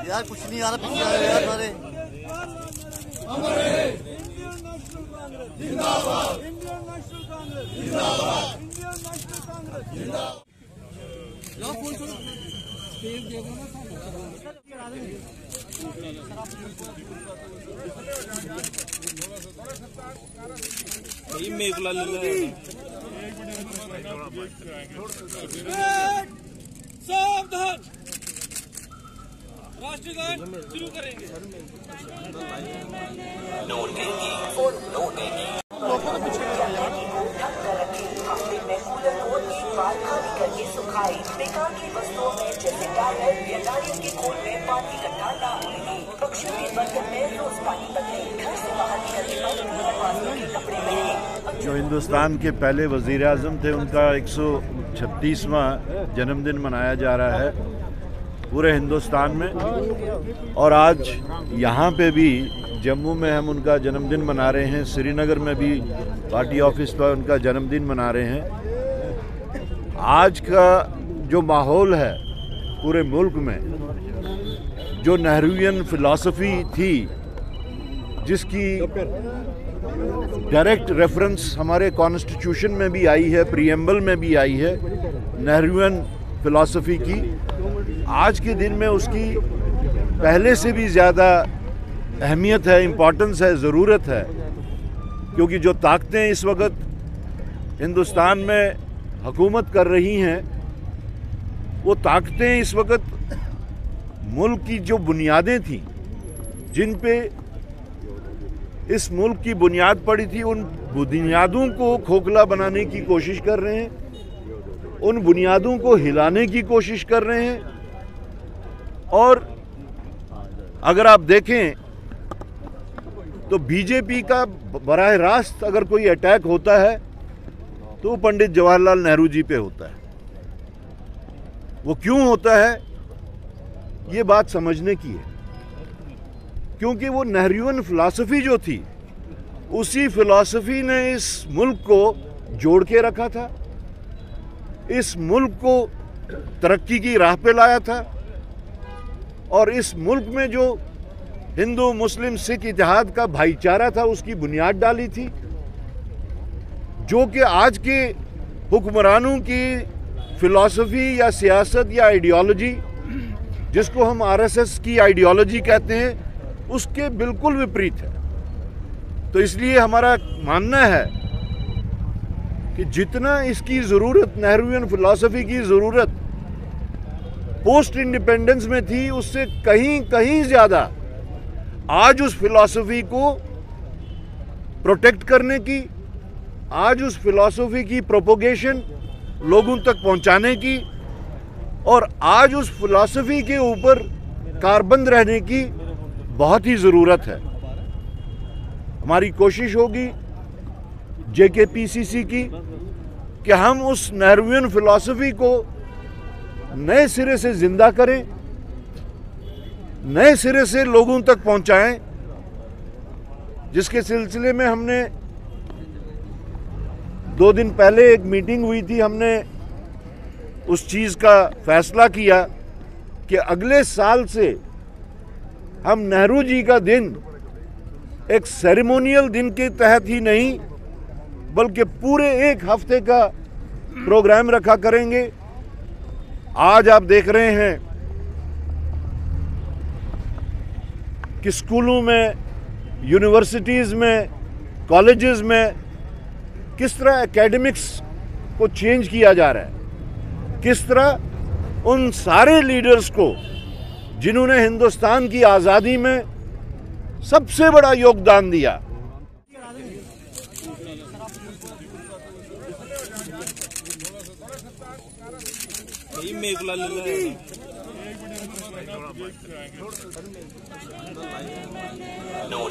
यार कुछ नहीं आ रहा पीछे यार सारे। इंडियन नेशनल कांग्रेस जिंदाबाद, इंडियन नेशनल कांग्रेस जिंदाबाद, इंडियन नेशनल कांग्रेस जिंदाबाद। सावधान, राष्ट्रीय गान शुरू करेंगे। सुखाई बेकार की वस्तुओं में जैसे टायर या नारियल के खोल में पानी इकट्ठा ना होने, पक्षियों के बर्तन में रोज पानी बदले, घर से बाहर निकलने पर नमाज़ों के कपड़े पहने। जो हिंदुस्तान के पहले वज़ीर आज़म थे उनका 136वां जन्मदिन मनाया जा रहा है पूरे हिंदुस्तान में, और आज यहाँ पे भी जम्मू में हम उनका जन्मदिन मना रहे हैं, श्रीनगर में भी पार्टी ऑफिस पर उनका जन्मदिन मना रहे हैं। आज का जो माहौल है पूरे मुल्क में, जो नेहरूवियन फिलॉसफी थी जिसकी डायरेक्ट रेफरेंस हमारे कॉन्स्टिट्यूशन में भी आई है, प्रीएम्बल में भी आई है, नेहरूवियन फिलॉसफी की, आज के दिन में उसकी पहले से भी ज़्यादा अहमियत है, इम्पोर्टेंस है, ज़रूरत है। क्योंकि जो ताकतें इस वक्त हिंदुस्तान में हुकूमत कर रही हैं, वो ताकतें इस वक्त मुल्क की जो बुनियादें थीं, जिन पे इस मुल्क की बुनियाद पड़ी थी, उन बुनियादों को खोखला बनाने की कोशिश कर रहे हैं, उन बुनियादों को हिलाने की कोशिश कर रहे हैं। और अगर आप देखें तो बीजेपी का बराह रास्त अगर कोई अटैक होता है तो पंडित जवाहरलाल नेहरू जी पे होता है। वो क्यों होता है, ये बात समझने की है। क्योंकि वो नेहरूवियन फिलॉसफी जो थी, उसी फिलॉसफी ने इस मुल्क को जोड़ के रखा था, इस मुल्क को तरक्की की राह पे लाया था, और इस मुल्क में जो हिंदू मुस्लिम सिख इतिहाद का भाईचारा था उसकी बुनियाद डाली थी, जो कि आज के हुक्मरानों की फिलॉसफी या सियासत या आइडियोलॉजी, जिसको हम आरएसएस की आइडियोलॉजी कहते हैं, उसके बिल्कुल विपरीत है। तो इसलिए हमारा मानना है कि जितना इसकी ज़रूरत, नेहरूवियन फिलॉसफी की ज़रूरत पोस्ट इंडिपेंडेंस में थी, उससे कहीं कहीं ज़्यादा आज उस फिलॉसफी को प्रोटेक्ट करने की, आज उस फिलॉसफी की प्रोपोगेशन लोगों तक पहुंचाने की, और आज उस फिलॉसफी के ऊपर कारबंद रहने की बहुत ही ज़रूरत है। हमारी कोशिश होगी जेकेपीसीसी की कि हम उस नेहरूवियन फिलॉसफी को नए सिरे से जिंदा करें, नए सिरे से लोगों तक पहुंचाएं, जिसके सिलसिले में हमने 2 दिन पहले एक मीटिंग हुई थी। हमने उस चीज़ का फैसला किया कि अगले साल से हम नेहरू जी का दिन एक सेरेमोनियल दिन के तहत ही नहीं, बल्कि पूरे 1 हफ्ते का प्रोग्राम रखा करेंगे। आज आप देख रहे हैं कि स्कूलों में, यूनिवर्सिटीज़ में, कॉलेजेस में किस तरह एकेडमिक्स को चेंज किया जा रहा है, किस तरह उन सारे लीडर्स को जिन्होंने हिंदुस्तान की आज़ादी में सबसे बड़ा योगदान दिया। नो